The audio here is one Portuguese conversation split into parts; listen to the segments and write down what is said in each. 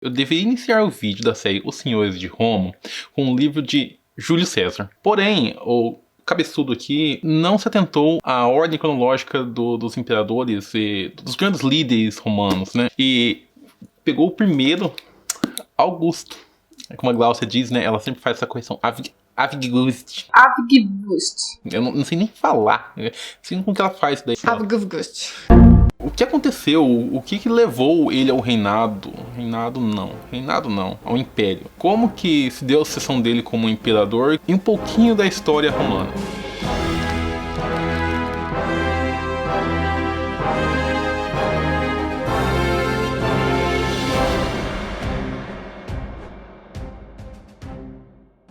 Eu deveria iniciar o vídeo da série Os Senhores de Roma com um livro de Júlio César. Porém, o cabeçudo aqui não se atentou à ordem cronológica dos imperadores e dos grandes líderes romanos, né? E pegou o primeiro, Augusto. Como a Glaucia diz, né? Ela sempre faz essa correção. Avgust. Avgust. Eu não sei nem falar. Não sei como que ela faz isso daí. Avgust. O que aconteceu? O que levou ele ao reinado? Reinado não, ao império. Como que se deu a sucessão dele como imperador e um pouquinho da história romana.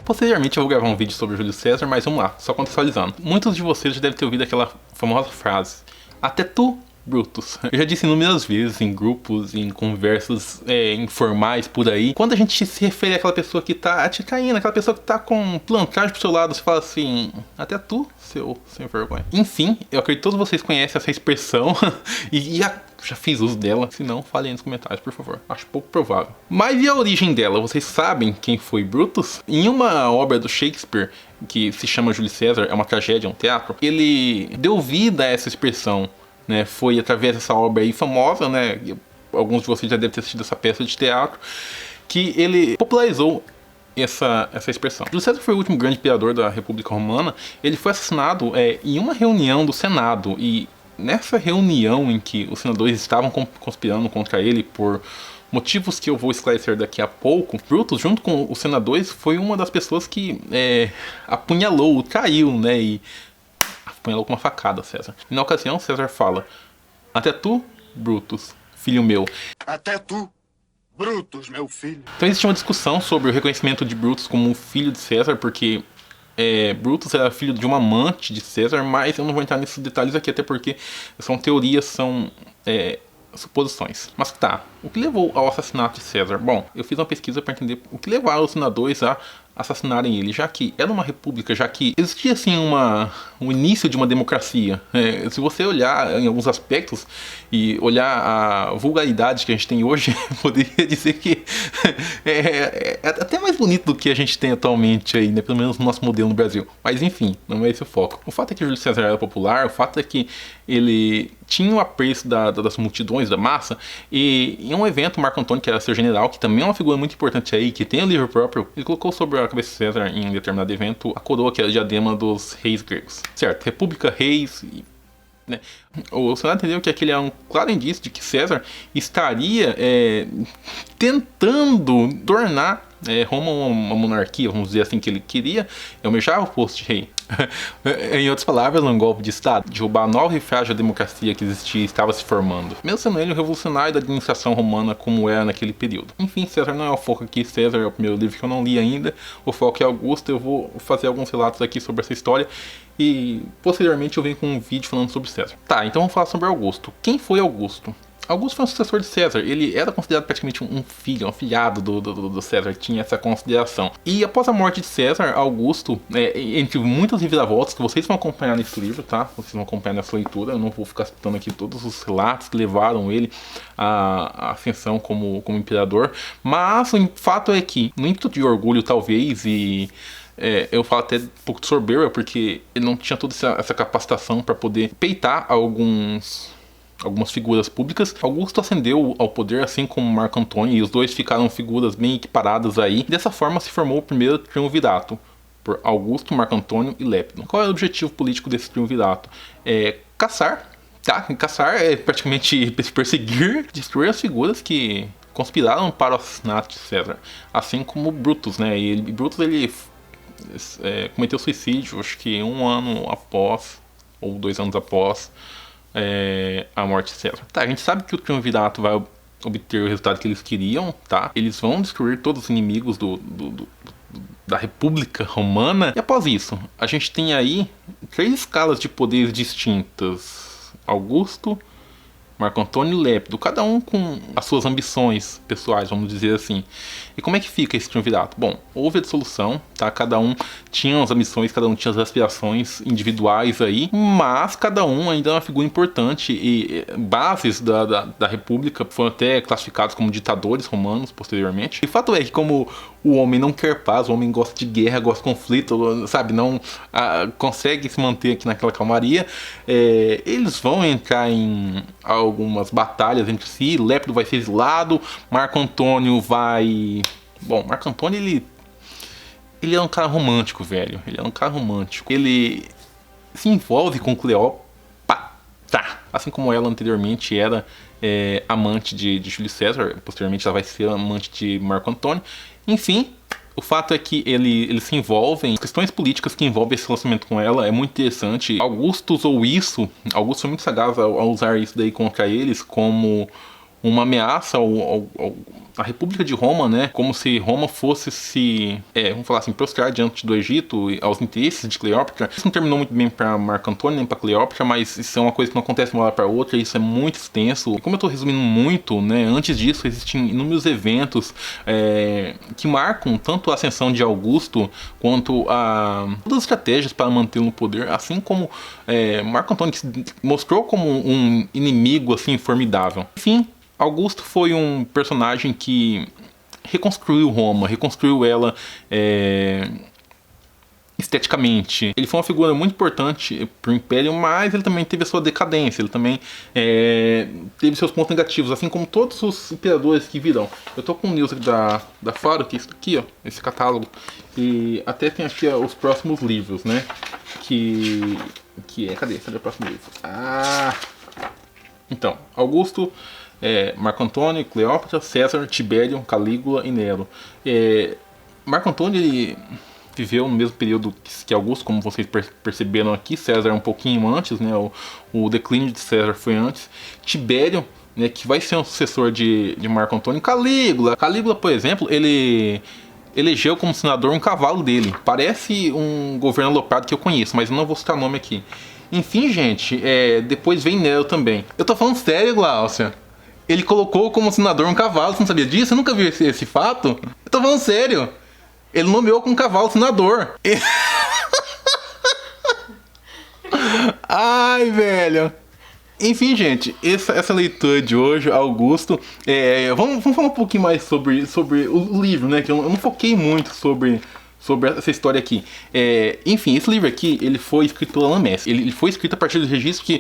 Posteriormente eu vou gravar um vídeo sobre Júlio César, mas vamos lá, só contextualizando. Muitos de vocês já devem ter ouvido aquela famosa frase: até tu, Brutus. Eu já disse inúmeras vezes em grupos, em conversas informais por aí. Quando a gente se refere àquela pessoa que tá te caindo, aquela pessoa que tá com plantagem pro seu lado, você fala assim: até tu, seu sem vergonha. Enfim, eu acredito que todos vocês conhecem essa expressão e já fiz uso dela. Se não, falem aí nos comentários, por favor. Acho pouco provável. Mas e a origem dela? Vocês sabem quem foi Brutus? Em uma obra do Shakespeare que se chama Júlio César, é uma tragédia, um teatro, ele deu vida a essa expressão, né? Foi através dessa obra aí famosa, né? Alguns de vocês já devem ter assistido essa peça de teatro, que ele popularizou essa expressão. Júlio César foi o último grande imperador da República Romana. Ele foi assassinado em uma reunião do Senado, e nessa reunião em que os senadores estavam conspirando contra ele por motivos que eu vou esclarecer daqui a pouco, Brutus, junto com os senadores, foi uma das pessoas que apunhalou, traiu, né? E apunhalou com uma facada César. E na ocasião, César fala: até tu, Brutus, filho meu. Até tu, Brutus, meu filho. Então existe uma discussão sobre o reconhecimento de Brutus como filho de César, porque Brutus era filho de uma amante de César, mas eu não vou entrar nesses detalhes aqui, até porque são teorias, são suposições. Mas tá, o que levou ao assassinato de César? Bom, eu fiz uma pesquisa para entender o que levaram os senadores a assassinarem ele, já que era uma república, já que existia assim um início de uma democracia. Se você olhar em alguns aspectos e olhar a vulgaridade que a gente tem hoje, poderia dizer que é até mais bonito do que a gente tem atualmente aí, né? Pelo menos no nosso modelo no Brasil. Mas enfim, não é esse o foco. O fato é que Júlio César era popular, o fato é que ele tinha o apreço das multidões, da massa, e em um evento, Marco Antônio, que era seu general, que também é uma figura muito importante aí, que tem o livro próprio, ele colocou sobre a cabeça de César, em um determinado evento, a coroa, que era a diadema dos reis gregos. Certo, república, reis, né? O Senado entendeu que aquele é um claro indício de que César estaria tentando tornar Roma uma monarquia, vamos dizer assim, que ele queria, almejava o posto de rei. Em outras palavras, um golpe de Estado, derrubar a nova e frágil democracia que existia e estava se formando, mesmo sendo ele um revolucionário da administração romana como era naquele período. Enfim, César não é o foco aqui, César é o primeiro livro que eu não li ainda, o foco é Augusto. Eu vou fazer alguns relatos aqui sobre essa história e posteriormente eu venho com um vídeo falando sobre César. Tá, então vamos falar sobre Augusto. Quem foi Augusto? Augusto foi um sucessor de César, ele era considerado praticamente um filho, um afilhado do César, tinha essa consideração. E após a morte de César, Augusto, entre muitas reviravoltas que vocês vão acompanhar nesse livro, tá? Vocês vão acompanhar nessa leitura, eu não vou ficar citando aqui todos os relatos que levaram ele à ascensão como imperador, mas o fato é que, no ímpeto de orgulho talvez, e eu falo até um pouco de soberba, porque ele não tinha toda essa capacitação para poder peitar algumas figuras públicas, Augusto ascendeu ao poder assim como Marco Antônio, e os dois ficaram figuras bem equiparadas aí. Dessa forma se formou o primeiro triunvirato, por Augusto, Marco Antônio e Lépido. Qual é o objetivo político desse triunvirato? Caçar, tá? Caçar é praticamente perseguir, destruir as figuras que conspiraram para o assassinato de César, assim como Brutus, né? E Brutus ele cometeu suicídio, acho que 1 ano após, ou 2 anos após a morte de César. Tá, a gente sabe que o triunvirato vai obter o resultado que eles queriam, tá? Eles vão destruir todos os inimigos da República Romana. E após isso, a gente tem aí 3 escalas de poderes distintas: Augusto, Marco Antônio e Lépido, cada um com as suas ambições pessoais, vamos dizer assim. E como é que fica esse triunvirato? Bom, houve a dissolução, tá? Cada um tinha as ambições, cada um tinha as aspirações individuais aí, mas cada um ainda é uma figura importante e bases da República foram até classificados como ditadores romanos posteriormente. E o fato é que como o homem não quer paz, o homem gosta de guerra, gosta de conflito, sabe, não consegue se manter aqui naquela calmaria, eles vão entrar em algumas batalhas entre si. Lépido vai ser exilado, Marco Antônio vai... Bom, Marco Antônio, ele é um cara romântico, velho. Ele é um cara romântico. Ele se envolve com Cleópatra, assim como ela anteriormente era amante de Júlio César. Posteriormente ela vai ser amante de Marco Antônio. Enfim, o fato é que ele se envolve em questões políticas que envolvem esse relacionamento com ela. É muito interessante. Augusto usou isso, Augusto foi muito sagaz ao usar isso daí contra eles como uma ameaça à República de Roma, né? Como se Roma fosse vamos falar assim, prostrar diante do Egito, aos interesses de Cleópatra. Isso não terminou muito bem para Marco Antônio nem para Cleópatra, mas isso é uma coisa que não acontece de uma hora para outra, isso é muito extenso. E como eu estou resumindo muito, né? Antes disso existem inúmeros eventos que marcam tanto a ascensão de Augusto quanto todas as estratégias para mantê-lo no poder, assim como Marco Antônio que se mostrou como um inimigo assim formidável. Enfim, Augusto foi um personagem que reconstruiu Roma, reconstruiu ela esteticamente. Ele foi uma figura muito importante para o Império, mas ele também teve a sua decadência, ele também teve seus pontos negativos, assim como todos os imperadores que virão. Eu tô com o news da Faro, que é isso aqui, ó, esse catálogo, e até tem aqui os próximos livros, né, cadê o próximo livro? Então, Augusto, Marco Antônio, Cleópatra, César, Tibério, Calígula e Nero. Marco Antônio ele viveu no mesmo período que Augusto, como vocês perceberam aqui. César um pouquinho antes, né? O declínio de César foi antes. Tibério, né, que vai ser um sucessor de Marco Antônio. Calígula, por exemplo, ele elegeu como senador um cavalo dele. Parece um governo aloprado que eu conheço, mas eu não vou citar o nome aqui. Enfim, gente, depois vem Nero também. Eu tô falando sério, Glaucia. Ele colocou como senador um cavalo, você não sabia disso? Você nunca viu esse fato? Eu tô falando sério. Ele nomeou com um cavalo senador. Ai, velho. Enfim, gente, essa leitura de hoje, Augusto. Vamos falar um pouquinho mais sobre o livro, né? Que eu não foquei muito sobre essa história aqui. Enfim, esse livro aqui, ele foi escrito pelo Alain Mestre. Ele foi escrito a partir do registro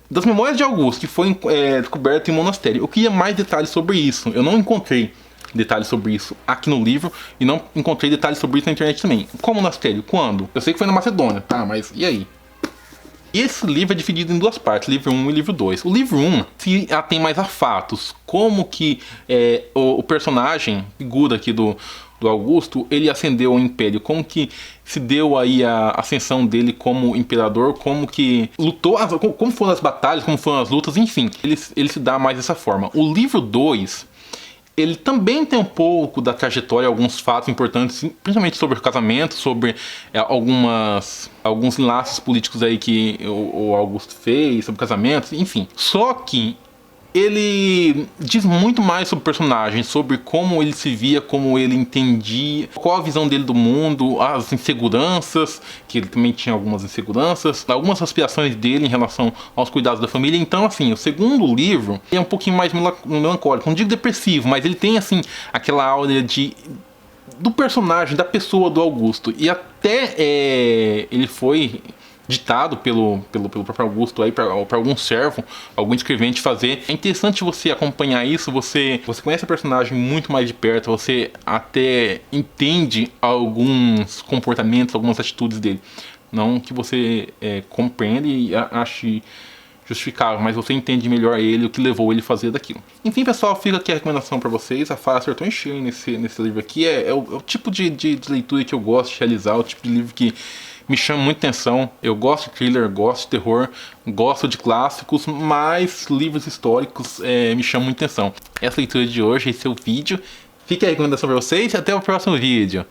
das memórias de Augusto, que foi descoberto em um monastério. Eu queria mais detalhes sobre isso. Eu não encontrei detalhes sobre isso aqui no livro e não encontrei detalhes sobre isso na internet também. Qual monastério? Quando? Eu sei que foi na Macedônia, tá? Mas e aí? Esse livro é dividido em duas partes, livro 1 e livro 2. O livro 1 se atém mais a fatos, como que o personagem, figura aqui do Augusto, ele ascendeu ao império, como que se deu aí a ascensão dele como imperador, como que lutou, como foram as batalhas, como foram as lutas, enfim, ele se dá mais dessa forma. O livro 2, ele também tem um pouco da trajetória, alguns fatos importantes, principalmente sobre o casamento, sobre alguns enlaces políticos aí que o Augusto fez, sobre casamentos, enfim. Só que ele diz muito mais sobre o personagem, sobre como ele se via, como ele entendia, qual a visão dele do mundo, as inseguranças, que ele também tinha algumas inseguranças, algumas aspirações dele em relação aos cuidados da família. Então, assim, o segundo livro é um pouquinho mais melancólico, não digo depressivo, mas ele tem, assim, aquela aura do personagem, da pessoa do Augusto. E até ele foi ditado pelo próprio Augusto aí para algum servo, algum escrevente fazer. É interessante você acompanhar isso, você conhece o personagem muito mais de perto, você até entende alguns comportamentos, algumas atitudes dele. Não que você compreenda e ache justificável, mas você entende melhor ele, o que levou ele a fazer daquilo. Enfim, pessoal, fica aqui a recomendação para vocês. A Fara acertou em cheio nesse livro aqui. É o tipo de leitura que eu gosto de realizar, o tipo de livro que me chama muita atenção. Eu gosto de thriller, gosto de terror, gosto de clássicos, mas livros históricos me chamam muita atenção. Essa leitura de hoje, esse é o vídeo. Fica a recomendação para vocês e até o próximo vídeo.